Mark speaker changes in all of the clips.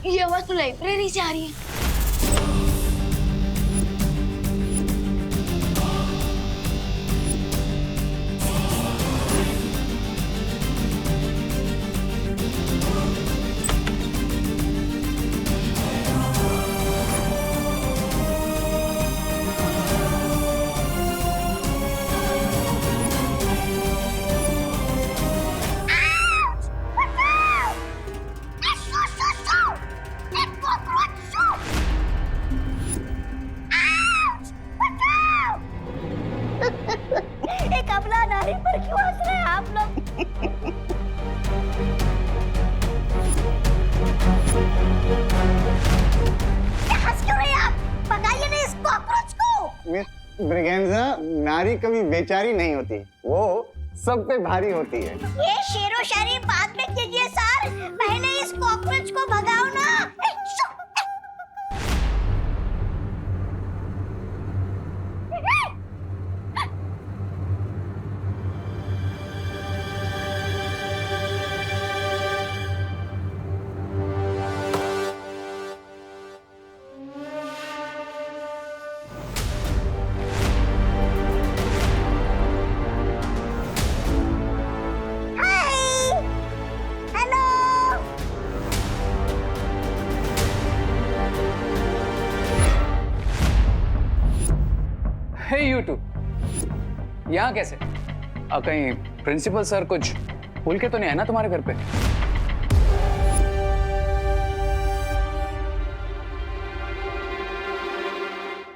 Speaker 1: ये आवाज तो लाइब्रेरी से आ रही है।
Speaker 2: एक अबला नारी पर क्यों हंस रहे हैं आप लोग? हंस क्यों रहे हैं आप? भगाइए ना इस कॉकरोच को।
Speaker 3: मिस ब्रिगेंजा, नारी कभी बेचारी नहीं होती, वो सब पे भारी होती है।
Speaker 2: ये शेरो शायरी बाद में कीजिए सर, पहले इस कॉकरोच को भगाओ ना।
Speaker 4: हे यू टू, यहाँ कैसे? कहीं प्रिंसिपल सर कुछ भूल के तो नहीं है ना तुम्हारे घर पे?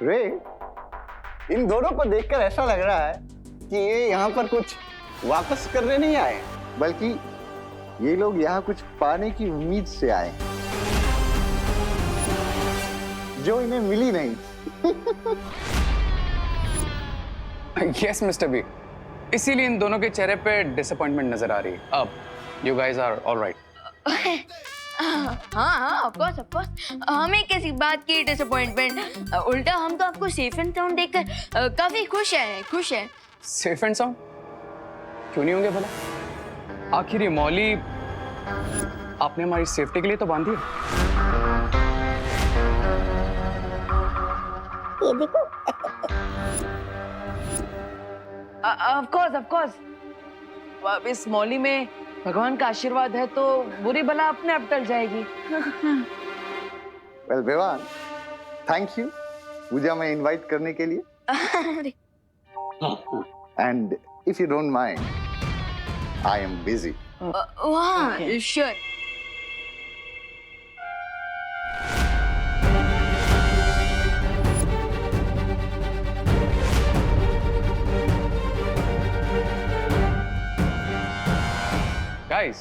Speaker 3: रे, इन दोनों को देखकर ऐसा लग रहा है कि ये यहाँ पर कुछ वापस करने नहीं आए, बल्कि ये लोग यहाँ कुछ पाने की उम्मीद से आए जो इन्हें मिली नहीं।
Speaker 4: यस मिस्टर बी, इसीलिए इन दोनों के चेहरे पे डिसअपॉइंटमेंट नजर आ रही है। अब यू गाइस आर ऑलराइट।
Speaker 1: हाँ, ऑफ कोर्स। हमें किसी बात की डिसअपॉइंटमेंट? उल्टा हम तो आपको सेफ एंड साउंड देखकर काफी खुश हैं।
Speaker 4: सेफ एंड साउंड क्यों नहीं होंगे भला? आखिर ये मौली आपने हमारी सेफ्टी के लिए तो बांधी है।
Speaker 2: ये देखो।
Speaker 5: Of course. अब इस मौली में भगवान का आशीर्वाद है तो बुरी बला अपने आप टल जाएगी।
Speaker 3: वेल विवान, थैंक यू पूजा में इनवाइट करने के लिए। And if you don't mind, I am busy.
Speaker 1: वाह, श्योर।
Speaker 4: Guys,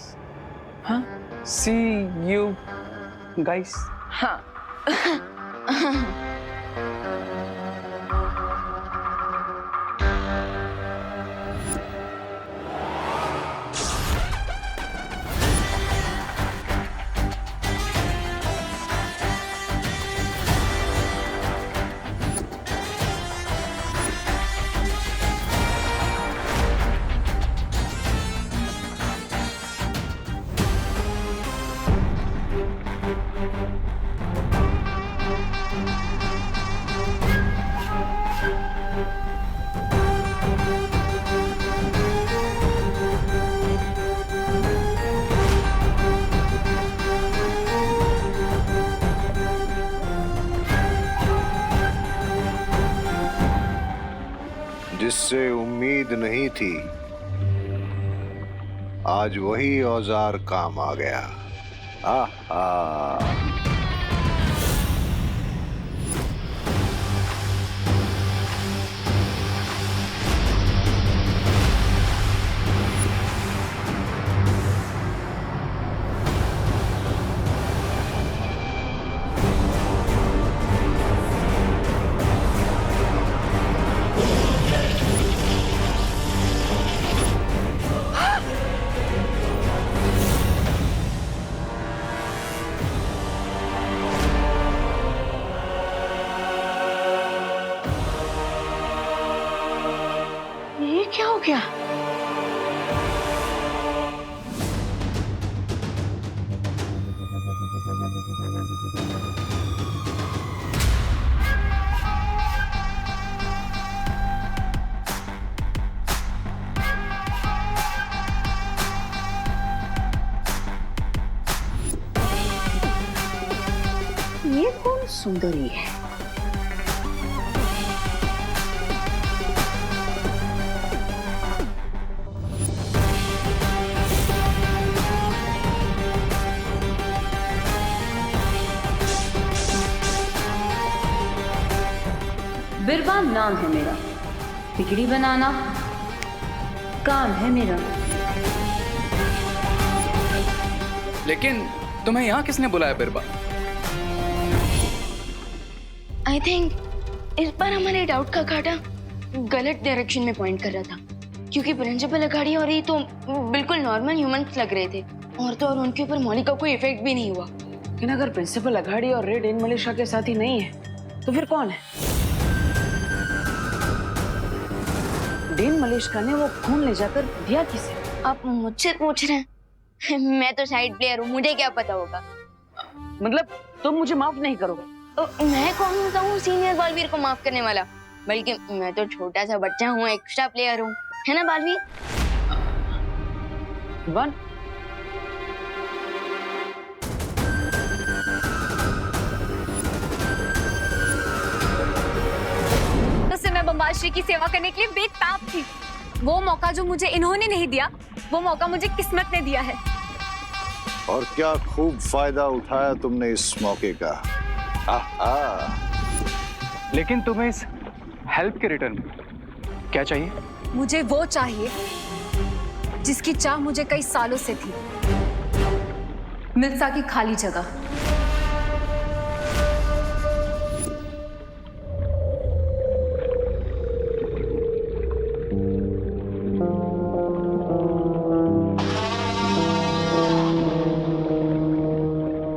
Speaker 4: हाँ? See you guys.
Speaker 5: हाँ।
Speaker 6: जिससे उम्मीद नहीं थी, आज वही औजार काम आ गया। आहा।
Speaker 1: क्या हो गया?
Speaker 5: ये कौन सुंदरी है?
Speaker 7: बिरबा नाम है मेरा, बिगड़ी बनाना काम है मेरा।
Speaker 4: लेकिन तुम्हें यहाँ किसने बुलाया बिरबा?
Speaker 1: आई थिंक इस बार हमारे डाउट का कांटा गलत डायरेक्शन में पॉइंट कर रहा था, क्योंकि प्रिंसिपल अघाड़ी और ये तो बिल्कुल नॉर्मल ह्यूमंस लग रहे थे, और तो और उनके ऊपर मौली का कोई इफेक्ट भी नहीं हुआ।
Speaker 5: लेकिन अगर प्रिंसिपल अघाड़ी और रेड इन मलेशिया के साथ ही नहीं है तो फिर कौन है? डेन मलेशिया ने वो खून ले जाकर दिया किसे?
Speaker 1: आप मुझसे पूछ रहे हैं? मैं तो साइड प्लेयर हूँ, मुझे क्या पता होगा।
Speaker 5: मतलब तुम मुझे माफ नहीं करोगे?
Speaker 1: मैं कौन होता हूँ सीनियर बालवीर को माफ करने वाला? बल्कि मैं तो छोटा सा बच्चा हूँ, एक्स्ट्रा प्लेयर हूँ, है ना बालवीर?
Speaker 5: वन
Speaker 7: तो मैं बम्बाल श्री की सेवा करने के लिए बेताब थी। वो मौका जो मुझे इन्होंने नहीं दिया, वो मौका मुझे किस्मत ने दिया है।
Speaker 6: और क्या खूब फायदा उठाया तुमने इस मौके का।
Speaker 4: लेकिन तुम्हें इस हेल्प के रिटर्न में क्या चाहिए?
Speaker 7: मुझे वो चाहिए जिसकी चाह मुझे कई सालों से थी, मिल्सा की खाली जगह।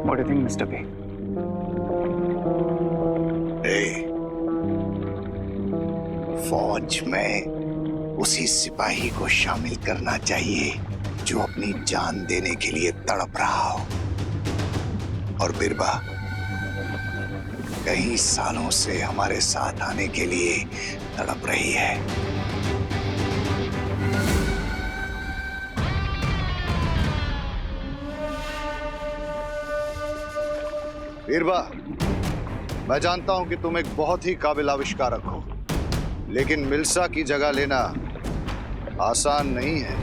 Speaker 4: What do you think, Mr. B?
Speaker 6: फौज में उसी सिपाही को शामिल करना चाहिए जो अपनी जान देने के लिए तड़प रहा हो। और बिरबा कई सालों से हमारे साथ आने के लिए तड़प रही है। बिरबा, मैं जानता हूं कि तुम एक बहुत ही काबिल आविष्कारक हो, लेकिन मिल्सा की जगह लेना आसान नहीं है।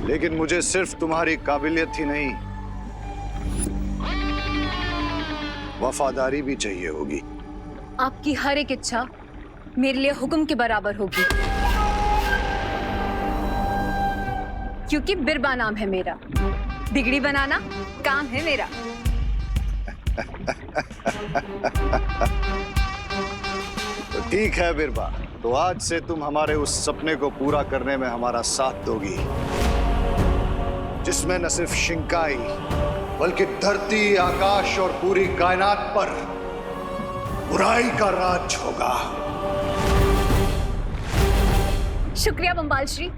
Speaker 6: लेकिन मुझे सिर्फ तुम्हारी काबिलियत ही नहीं, वफादारी भी चाहिए होगी।
Speaker 7: आपकी हर एक इच्छा मेरे लिए हुक्म के बराबर होगी, क्योंकि बिरबा नाम है मेरा, बिगड़ी बनाना काम है मेरा।
Speaker 6: तो ठीक है बिरबा, तो आज से तुम हमारे उस सपने को पूरा करने में हमारा साथ दोगी, जिसमें न सिर्फ शिंकाई बल्कि धरती, आकाश और पूरी कायनात पर बुराई का राज होगा।
Speaker 7: शुक्रिया बम्बाल श्री,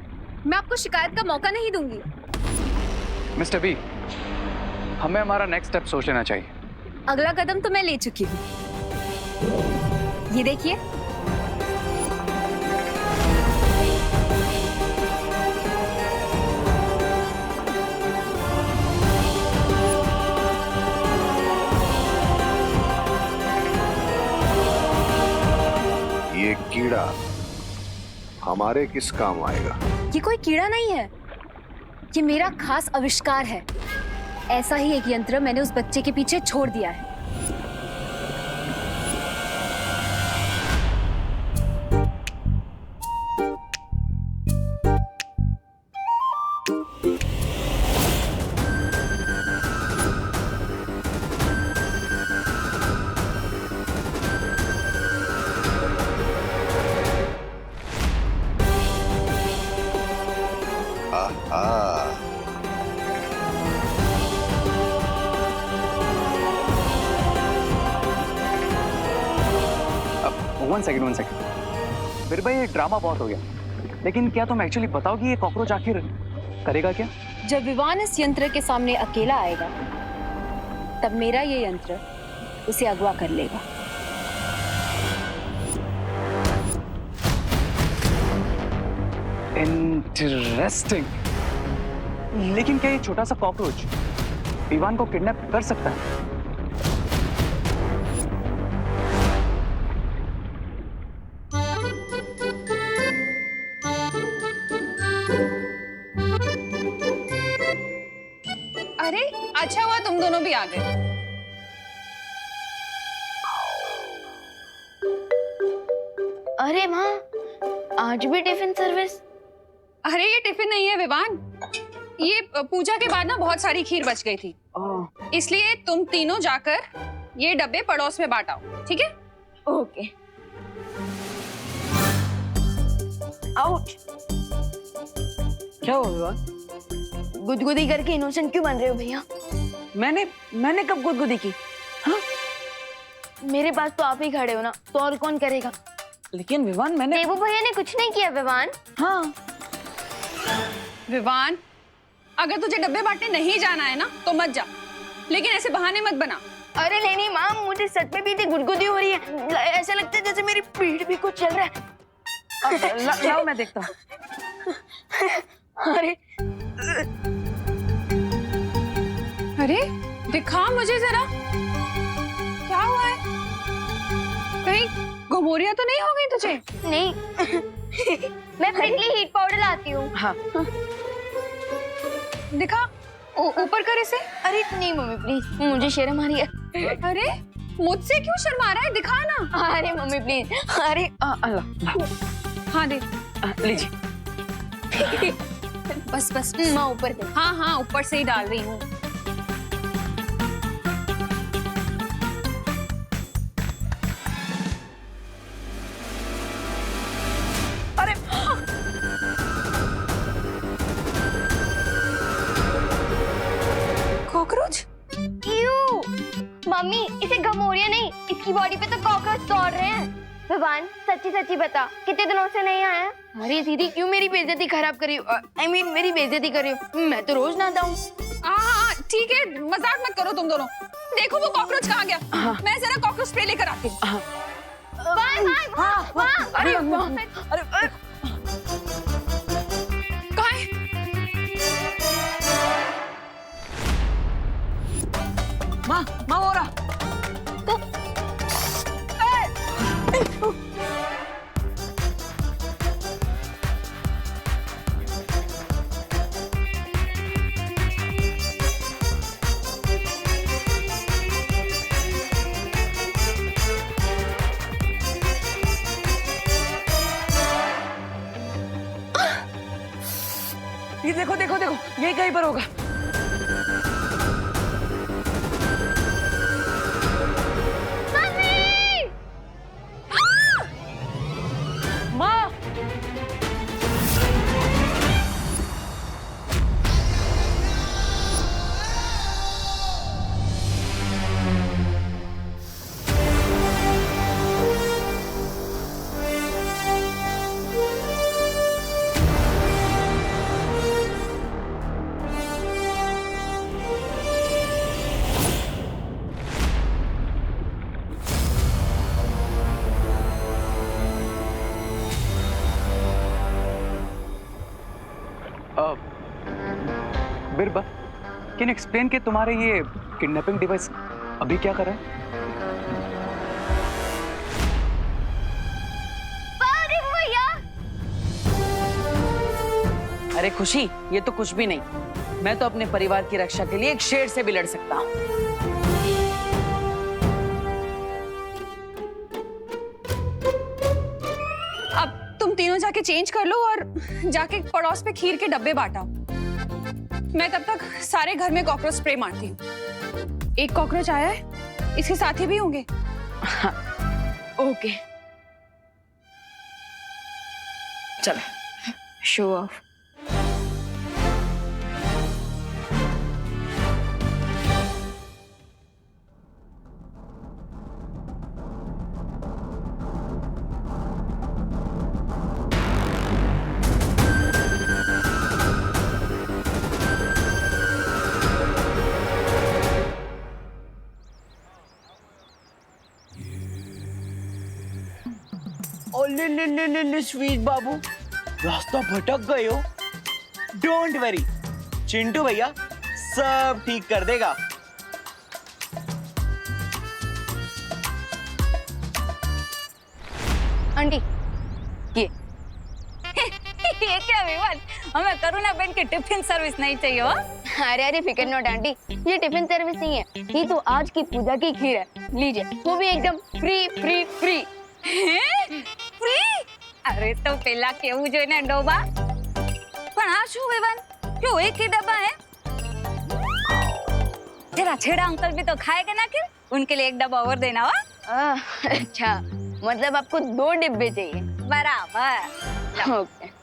Speaker 7: मैं आपको शिकायत का मौका नहीं दूंगी।
Speaker 4: मिस्टर बी, हमें हमारा नेक्स्ट स्टेप सोच लेना चाहिए।
Speaker 7: अगला कदम तो मैं ले चुकी हूँ, ये देखिए।
Speaker 6: ये कीड़ा हमारे किस काम आएगा?
Speaker 7: ये कोई कीड़ा नहीं है, ये मेरा खास आविष्कार है। ऐसा ही एक यंत्र मैंने उस बच्चे के पीछे छोड़ दिया है।
Speaker 4: One second. बिरबा, ये ड्रामा बहुत हो गया, लेकिन क्या तुम एक्चुअली बताओगी ये कॉकरोच आखिर करेगा क्या?
Speaker 7: जब विवान इस यंत्र के सामने अकेला आएगा, तब मेरा ये यंत्र उसे अगवा कर लेगा।
Speaker 4: इंटरेस्टिंग। लेकिन क्या ये छोटा सा कॉकरोच विवान को किडनैप कर सकता है।
Speaker 8: अरे अच्छा हुआ तुम दोनों भी आ गए।
Speaker 1: अरे माँ, आज भी टिफिन सर्विस?
Speaker 8: अरे ये टिफिन नहीं है विवान, ये पूजा के बाद ना बहुत सारी खीर बच गई थी, इसलिए तुम तीनों जाकर ये डब्बे पड़ोस में बांटाओ, ठीक है?
Speaker 1: ओके। आउट।
Speaker 5: क्या हुआ विवान?
Speaker 1: गुदगुदी करके इनोसेंट क्यों बन रहे हो भैया?
Speaker 5: मैंने कब गुदगुदी की? हाँ?
Speaker 1: मेरे पास तो आप ही खड़े हो ना, तो और कौन करेगा?
Speaker 5: लेकिन विवान मैंने
Speaker 2: देवू भैया ने कुछ नहीं किया विवान।
Speaker 5: हाँ
Speaker 8: विवान, अगर तुझे डब्बे बांटने नहीं जाना है ना तो मत जा, लेकिन ऐसे बहाने मत बना।
Speaker 1: अरे नहीं नहीं माँ, मुझे सच में भी इतनी गुदगुदी हो रही है, ऐसा लगता है जैसे मेरी पीठ भी कुछ चल रहा है।
Speaker 5: लाओ मैं देखता हूँ।
Speaker 1: अरे
Speaker 8: अरे दिखा मुझे जरा, क्या हुआ है? कहीं घुमोरियां तो नहीं हो गई तुझे?
Speaker 2: नहीं मैं प्रिकली हीट पाउडर लाती हूँ।
Speaker 5: हाँ
Speaker 8: दिखा, ऊपर कर इसे।
Speaker 1: अरे नहीं मम्मी प्लीज, मुझे शर्म आ रही है।
Speaker 8: अरे मुझसे क्यों शर्मा रहा है, दिखा ना।
Speaker 1: अरे मम्मी प्लीज, अरे
Speaker 5: अल्लाह।
Speaker 8: हाँ दे।
Speaker 5: लीजिए।
Speaker 8: बस बस
Speaker 1: माँ ऊपर दे।
Speaker 8: हाँ हाँ ऊपर से ही डाल रही हूँ।
Speaker 5: अरे
Speaker 8: कॉकरोच?
Speaker 2: क्यों? मम्मी इसे घमोरिया नहीं, इसकी बॉडी पे तो कॉकरोच दौड़ रहे हैं। विवान सच्ची सच्ची बता, कितने दिनों से नहीं आया?
Speaker 1: अरे दीदी क्यों मेरी बेइज्जती खराब करी? I mean, मेरी बेइज्जती करी हो? मैं तो रोज नहाता हूँ।
Speaker 8: हाँ ठीक है, मजाक मत करो तुम दोनों। देखो वो कॉकरोच कहाँ गया। मैं जरा कॉकरोच स्प्रे लेकर आती हूँ।
Speaker 5: अरे अरे
Speaker 8: कहाँ है?
Speaker 5: माँ हो रहा। ये देखो देखो देखो, यही कहीं पर होगा। माँ
Speaker 4: बिरबा, कैन एक्सप्लेन कि तुम्हारे ये किडनैपिंग डिवाइस अभी क्या कर रहा है?
Speaker 5: अरे खुशी, ये तो कुछ भी नहीं। मैं तो अपने परिवार की रक्षा के लिए एक शेर से भी लड़ सकता हूँ।
Speaker 8: अब तुम तीनों जाके चेंज कर लो और जाके पड़ोस पे खीर के डब्बे बांटाओ। मैं तब तक सारे घर में कॉकरोच स्प्रे मारती हूँ। एक कॉकरोच आया है, इसके साथी भी होंगे।
Speaker 1: ओके,
Speaker 5: चलो
Speaker 1: शो ऑफ।
Speaker 9: ले स्वीट बाबू, रास्ता भटक गए हो। डोंट वरी चिंटू भैया, सब ठीक कर देगा।
Speaker 2: आंटी ये
Speaker 7: ये क्या विवाद? हमें करुणा बहन की टिफिन सर्विस नहीं चाहिए हो?
Speaker 2: अरे अरे फिकर नॉट आंटी, ये टिफिन सर्विस नहीं है, ये तो आज की पूजा की खीर है, लीजिए, वो भी एकदम फ्री फ्री फ्री।
Speaker 7: ફ્રી? અરે તો પેલા કેવું જોઈએ ને ડોબા. પણ આ શું વેવાન? જો એક ही डब्बा है. तेरा छेड़ा अंकल भी तो खाएगा ना फिर? उनके लिए एक डब्बा और देना हो?
Speaker 2: अच्छा, मतलब आपको 2 डिब्बे चाहिए?
Speaker 7: बराबर.
Speaker 2: ओके।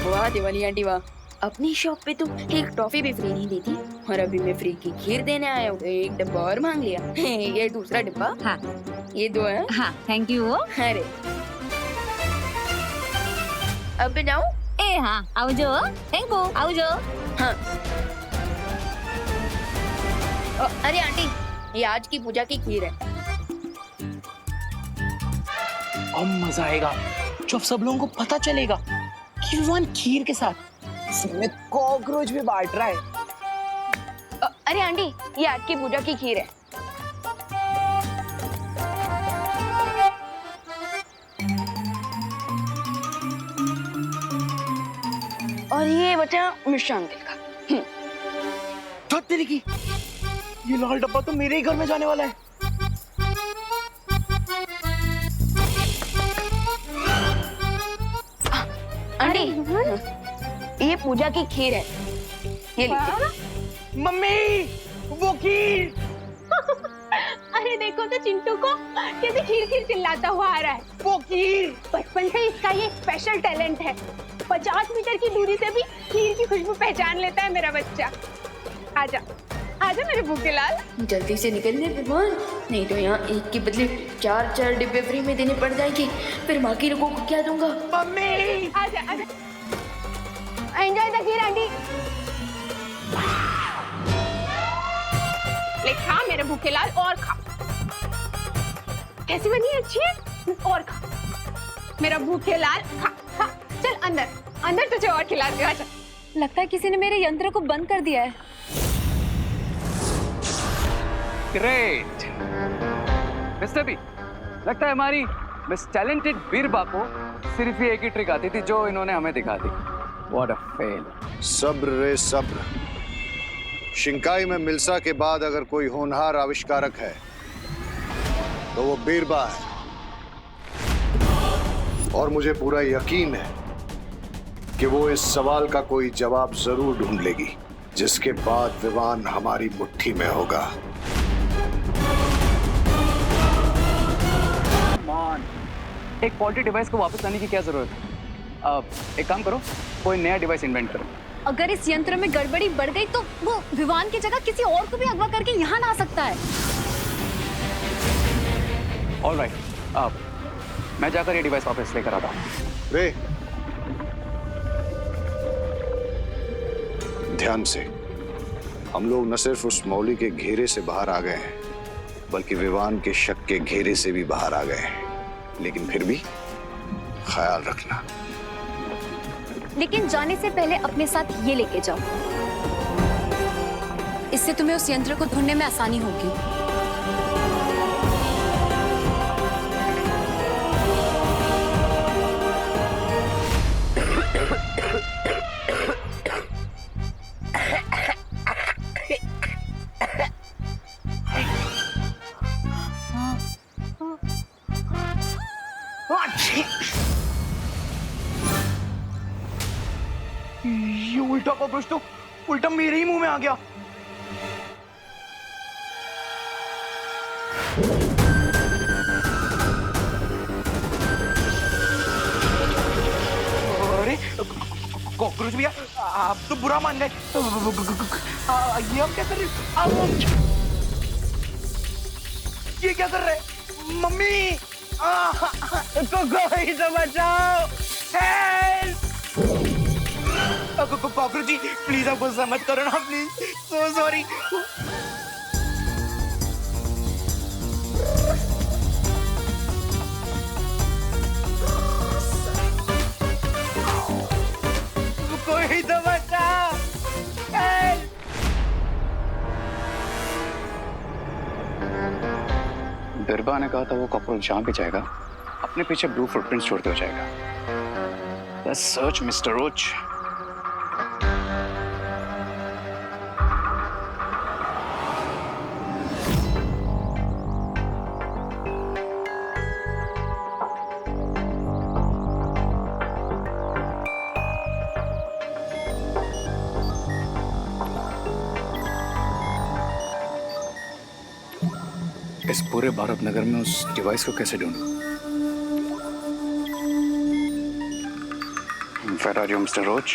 Speaker 1: वाह दिवाली आंटी वाह, अपनी शॉप पे तो एक टॉफी भी फ्री नहीं देती और अभी मैं फ्री की खीर देने आया हूँ, एक डब्बा और मांग लिया। ये दूसरा डब्बा।
Speaker 7: हाँ.
Speaker 1: ये 2 है।
Speaker 7: हाँ, थैंक यू.
Speaker 1: अरे अब जाऊँ?
Speaker 7: ए हाँ, આવજો. Thank you. આવજો.
Speaker 1: हाँ। अरे आंटी, ये आज की पूजा की खीर है।
Speaker 9: अब मजा आएगा जब सब लोगों को पता चलेगा कि विवान खीर के साथ इसमें कॉकरोच भी बांट रहा है।
Speaker 2: अरे आंटी, ये आज की पूजा की खीर है।
Speaker 1: और ये बचा मिश्रा अंकल का।
Speaker 9: तो तेरी की ये लाल डब्बा तो मेरे ही घर में जाने वाला है।
Speaker 2: आंटी, ये पूजा की खीर है, ये लीजिए।
Speaker 9: मम्मी वो खीर।
Speaker 8: अरे देखो तो चिंटू को कैसे खीर खीर चिल्लाता हुआ आ रहा है।
Speaker 9: वो खीर
Speaker 8: बचपन से इसका ये स्पेशल टैलेंट है, 50 मीटर की दूरी से भी खीर की खुशबू पहचान लेता है मेरा बच्चा। आजा आजा मेरे भूखे लाल।
Speaker 1: जल्दी से निकलने विमान, नहीं तो यहाँ एक के बदले 4 डिब्बे फ्री में देने पड़ जाएंगे, फिर बाकी लोगों को क्या दूंगा?
Speaker 9: मम्मी
Speaker 8: आजा आजा, एंजॉय द खीर आंटी। ले खा मेरे भूखे लाल, और खा। कैसी बनी है? अच्छी है, और खा मेरा भूखे लाल, खा खा। चल अंदर अंदर, तुझे और खिला दिया।
Speaker 7: लगता है किसी ने मेरे यंत्र को बंद कर दिया है.
Speaker 4: ग्रेट मिस्टर बी, लगता है हमारी मिस टैलेंटेड बीरबा को सिर्फ ये एक ही ट्रिक आती थी जो इन्होंने हमें दिखा दी. What a fail.
Speaker 6: सब्र रे सब्र। शिंकाई में मिल्सा के बाद अगर कोई होनहार आविष्कारक है तो वो बीरबा है, और मुझे पूरा यकीन है कि वो इस सवाल का कोई जवाब जरूर ढूंढ लेगी, जिसके बाद विवान हमारी मुट्ठी में होगा।
Speaker 4: एक फॉल्टी डिवाइस को वापस लाने की क्या जरूरत है? एक काम करो, कोई नया डिवाइस इन्वेंट करो.
Speaker 7: अगर इस यंत्र में गड़बड़ी बढ़ गई तो वो विवान की जगह किसी और को भी अगवा करके यहाँ ला सकता है.
Speaker 4: ऑलराइट, मैं जाकर ये डिवाइस वापस लेकर आता हूँ.
Speaker 6: रे ध्यान से, हम लोग न सिर्फ उस मौली के घेरे से बाहर आ गए हैं, बल्कि विवान के शक के घेरे से भी बाहर आ गए हैं. लेकिन फिर भी ख्याल रखना.
Speaker 7: लेकिन जाने से पहले अपने साथ ये लेके जाओ, इससे तुम्हें उस यंत्र को ढूंढने में आसानी होगी.
Speaker 9: ये उल्टा कॉकरोच तो उल्टा मेरे ही मुंह में आ गया. अरे कॉकरोच भैया, आप तो बुरा मान गए. ये हम क्या कर रहे? ये क्या कर रहे? मम्मी कोई तो बचाओ. हेल्प! कॉकरोच जी प्लीज आप गुस्सा मत करो ना प्लीज, सो सॉरी। कोई तो बचा।
Speaker 4: बिरबा ने कहा था वो कॉकरोच जहां भी जाएगा अपने पीछे ब्लू फुटप्रिंट छोड़ते हो जाएगा। Let's search Mr. Roach. इस पूरे भारत नगर में उस डिवाइस को कैसे ढूंढूं? Where are you, Mr. Roach?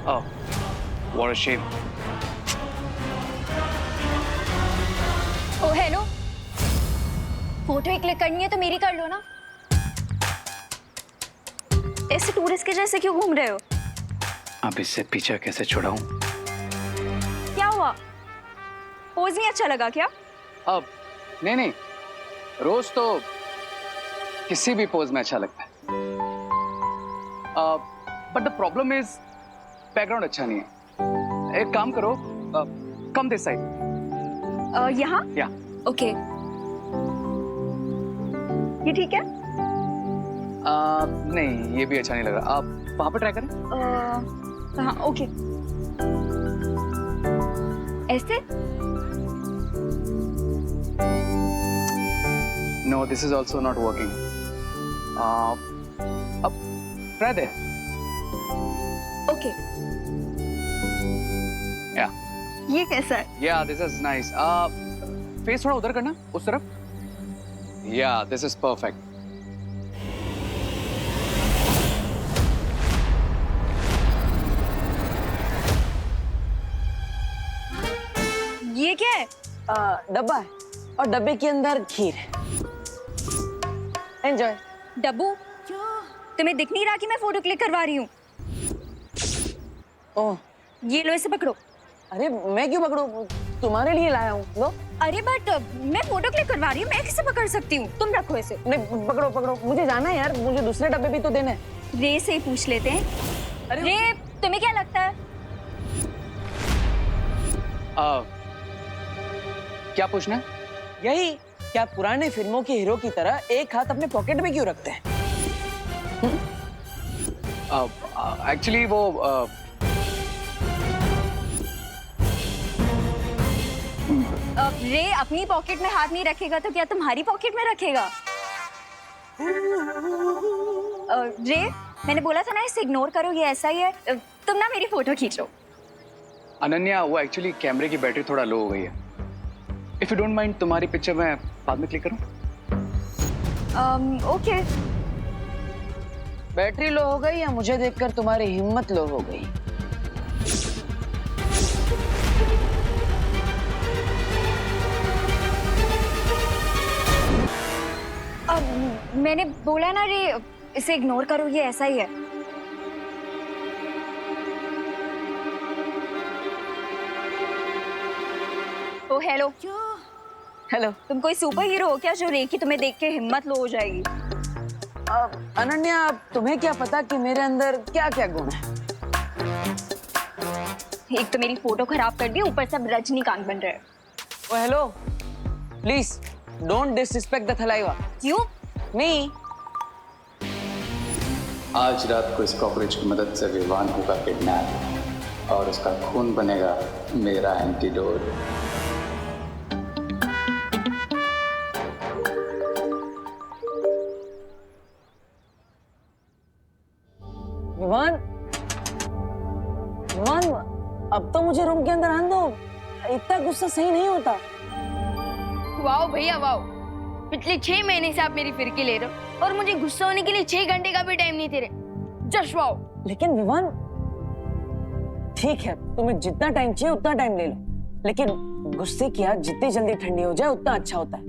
Speaker 4: Oh, what a shame.
Speaker 7: Oh hello, photo ही क्लिक करनी है तो मेरी कर लो ना। ऐसे टूरिस्ट के जैसे क्यों घूम रहे हो?
Speaker 4: अब इससे पीछा कैसे छुड़ाऊं?
Speaker 7: क्या हुआ? पोज नहीं अच्छा लगा क्या?
Speaker 4: अब नहीं, रोज तो किसी भी पोज में अच्छा लगता है। But the problem is background अच्छा नहीं है। एक काम करो, कम दिस साइड।
Speaker 7: यहाँ?
Speaker 4: या
Speaker 7: ओके, ये ठीक है?
Speaker 4: नहीं, ये भी अच्छा नहीं लग रहा। आप वहां पर ट्राई करें।
Speaker 7: हाँ, ओके। ऐसे?
Speaker 4: No, this is also not working. अब ट्राई दे।
Speaker 7: ओके।
Speaker 4: या
Speaker 7: ये कैसा है?
Speaker 4: या दिस इज नाइस। फेस थोड़ा उधर करना, उस तरफ। या दिस इज परफेक्ट।
Speaker 7: ये क्या है?
Speaker 5: डब्बा है और डब्बे के अंदर खीर है। एंजॉय।
Speaker 7: डब्बू, तुम्हें दिख नहीं रहा कि मैं फोटो क्लिक करवा रही हूँ?
Speaker 5: ओह,
Speaker 7: ये लो, इसे पकड़ो।
Speaker 5: अरे मैं क्यों पकड़ूं? तुम्हारे लिए लाया हूँ। लो।
Speaker 7: अरे बट मैं फोटो क्लिक करवा रही हूँ, मैं कैसे पकड़ सकती हूँ? तुम रखो इसे।
Speaker 5: नहीं, पकड़ो पकड़ो, मुझे जाना है यार, मुझे दूसरे डब्बे भी तो देने हैं।
Speaker 7: रे से ही पूछ लेते हैं।
Speaker 5: अरे
Speaker 7: रे, तुम्हें क्या लगता है?
Speaker 4: क्या पूछना है?
Speaker 5: यही, क्या पुराने फिल्मों के हीरो की तरह एक हाथ अपने पॉकेट में क्यों रखते हैं?
Speaker 4: एक्चुअली वो
Speaker 7: रे अपनी पॉकेट में हाथ नहीं रखेगा तो क्या तुम्हारी पॉकेट में रखेगा? रे, मैंने बोला था ना इसे इग्नोर करो, ये ऐसा ही है। तुम ना मेरी फोटो खींचो।
Speaker 4: अनन्या, वो एक्चुअली कैमरे की बैटरी थोड़ा लो हो गई है। इफ यू डोंट माइंड, तुम्हारी पिक्चर मैं बाद में क्लिक करूं?
Speaker 7: ओके।
Speaker 5: बैटरी लो हो गई या मुझे देखकर तुम्हारी हिम्मत लो हो गई?
Speaker 7: मैंने बोला ना रे, इसे इग्नोर करो, ये ऐसा ही है। ओ हेलो।
Speaker 5: हेलो।
Speaker 7: तुम कोई सुपर हीरो हो क्या जो रे की तुम्हें देख के हिम्मत लो हो जाएगी?
Speaker 5: अनन्या, तुम्हें क्या पता कि मेरे अंदर क्या क्या गुण है?
Speaker 7: एक तो मेरी फोटो खराब कर दी, ऊपर सब रजनीकांत बन रहे हैं।
Speaker 5: Oh hello, please don't disrespect the Thalaiva.
Speaker 7: क्यों?
Speaker 5: मी।
Speaker 4: आज रात को इस कॉकरोच की मदद से विवान होगा किडनैप और उसका खून बनेगा मेरा एंटीडोट।
Speaker 5: विवान, विवान, अब तो मुझे रूम के अंदर आने दो। इतना गुस्सा सही नहीं होता।
Speaker 1: वाओ भैया वाओ, पिछले 6 महीने से आप मेरी फिरकी ले रहे हो और मुझे गुस्सा होने के लिए 6 घंटे का भी टाइम नहीं दे रहे। Just wow.
Speaker 5: लेकिन विवान, ठीक है, तुम्हें जितना टाइम चाहिए उतना टाइम ले लो, लेकिन गुस्से की आग जितनी जल्दी ठंडी हो जाए उतना अच्छा होता है।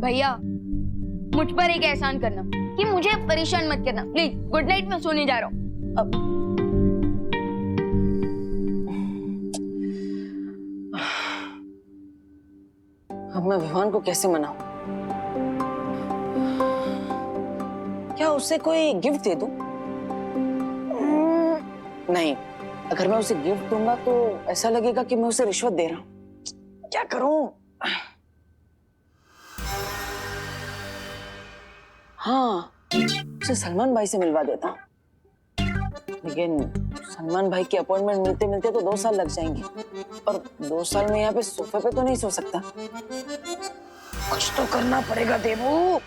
Speaker 1: भैया मुझ पर एक एहसान करना कि मुझे परेशान मत करना प्लीज। गुड नाइट, मैं सोने जा रहा हूँ।
Speaker 5: अब मैं विवान को कैसे मनाऊं? क्या उसे कोई गिफ्ट दे दूं? नहीं, अगर मैं उसे गिफ्ट दूंगा तो ऐसा लगेगा कि मैं उसे रिश्वत दे रहा हूं। क्या करूं? हाँ, उसे सलमान भाई से मिलवा देता हूं। लेकिन सलमान भाई की अपॉइंटमेंट मिलते मिलते तो 2 साल लग जाएंगे, और 2 साल में यहाँ पे सोफे पे तो नहीं सो सकता। कुछ तो करना पड़ेगा देवू।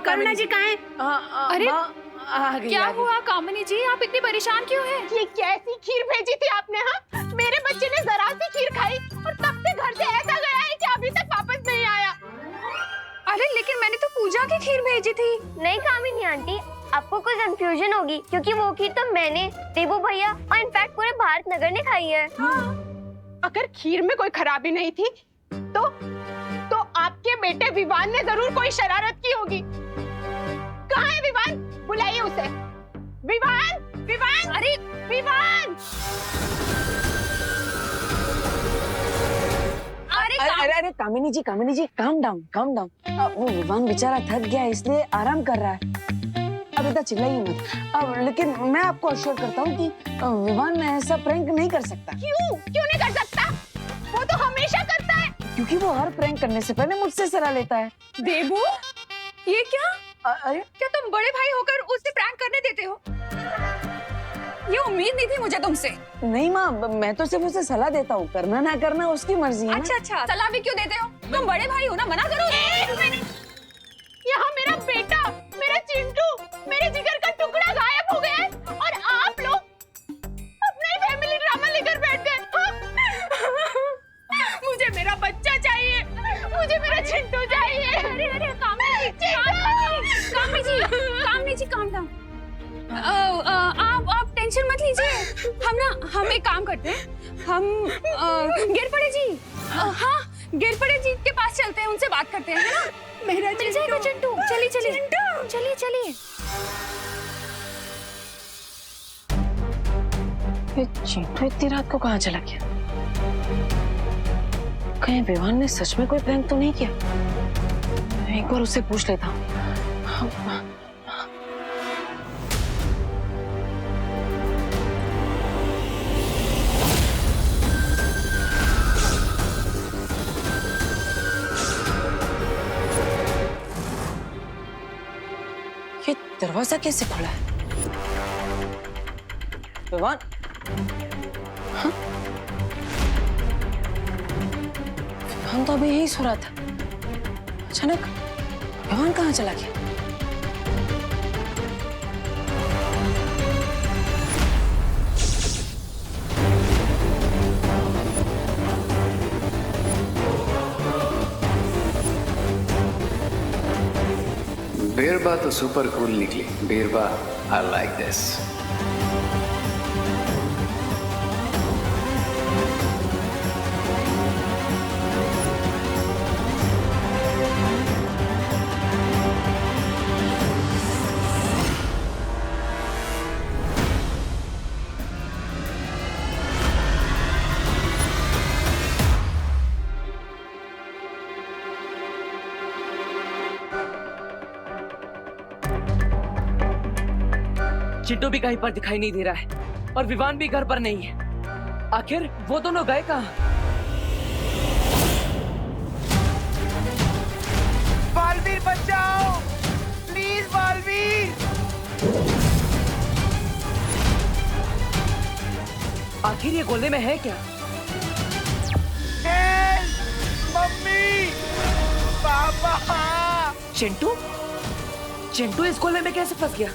Speaker 8: करुणा जी कहाँ हैं? अरे क्या हुआ कामिनी जी, आप इतनी परेशान क्यों हैं?
Speaker 10: ये कैसी खीर भेजी थी आपने? हाँ, मेरे बच्चे ने जरा सी खीर खाई और तब से घर से ऐसा गया है कि अभी तक वापस नहीं आया।
Speaker 8: अरे लेकिन मैंने तो पूजा की खीर भेजी थी।
Speaker 2: नहीं कामिनी आंटी, आपको कोई कंफ्यूजन होगी, क्योंकि वो खीर तो मैंने, देवू भैया और इनफैक्ट पूरे भारत नगर ने खाई है।
Speaker 10: हाँ। अगर खीर में कोई खराबी नहीं थी तो आपके बेटे विवान ने जरूर कोई शरारत की होगी। कहाँ है विवान? बुलाइए उसे। विवान, विवान,
Speaker 8: अरे
Speaker 10: विवान!
Speaker 5: अरे कामिनी जी काम डाउन। वो विवान बेचारा थक गया इसलिए आराम कर रहा है। अब इतना चिल्लाइए मत। लेकिन मैं आपको अश्योर करता हूँ कि विवान ऐसा प्रैंक नहीं कर सकता।
Speaker 10: क्यों नहीं कर सकता? वो तो हमेशा करता है।
Speaker 5: क्योंकि वो हर प्रैंक करने से पहले मुझसे सलाह लेता है।
Speaker 8: देवू, ये क्या?
Speaker 5: अरे
Speaker 8: क्या तुम बड़े भाई होकर उससे प्रैंक करने देते हो? ये उम्मीद नहीं थी मुझे तुमसे।
Speaker 5: नहीं माँ, मैं तो सिर्फ उसे सलाह देता हूँ, करना ना करना उसकी मर्जी है।
Speaker 8: अच्छा, सलाह भी क्यों देते हो? तुम बड़े भाई हो ना, मना करो।
Speaker 10: यहाँ मेरा बेटा, मेरा चिंटू, मेरे जिगर का टुकड़ा गायब हो गया है और आप लोग अपना ही फैमिली ड्रामा लेकर बैठ गए। मुझे मेरा बच्चा चाहिए, मुझे मेरा चिंटू चाहिए।
Speaker 8: अरे कामिनी जी काम डाउन। आप टेंशन मत लीजिए। हम एक काम करते हैं, हम गिरपड़े जी, हाँ गिरपड़े जी के पास चलते हैं, उनसे बात करते हैं, है ना?
Speaker 10: मेरा
Speaker 8: मिल जाएगा चिंटू। चलिए।
Speaker 5: चिंटू इतनी रात को कहाँ चला गया? कहीं विवान ने सच में कोई प्रैंक तो नहीं किया? मैं एक बार उससे पूछ लेता हूँ। ये दरवाजा कैसे खुला है? विवान, हाँ? विवान तो अभी यही सो रहा था। अचानक विवान कहाँ चला गया?
Speaker 4: बीरबा तो सुपर कूल निकली। बीरबा, आई लाइक दिस।
Speaker 9: चिंटू भी कहीं पर दिखाई नहीं दे रहा है और विवान भी घर पर नहीं है। आखिर वो दोनों गए कहाँ? बालवीर बचाओ, प्लीज बालवीर। आखिर ये गोले में है क्या? मम्मी, पापा। चिंटू, चिंटू इस गोले में कैसे फंस गया?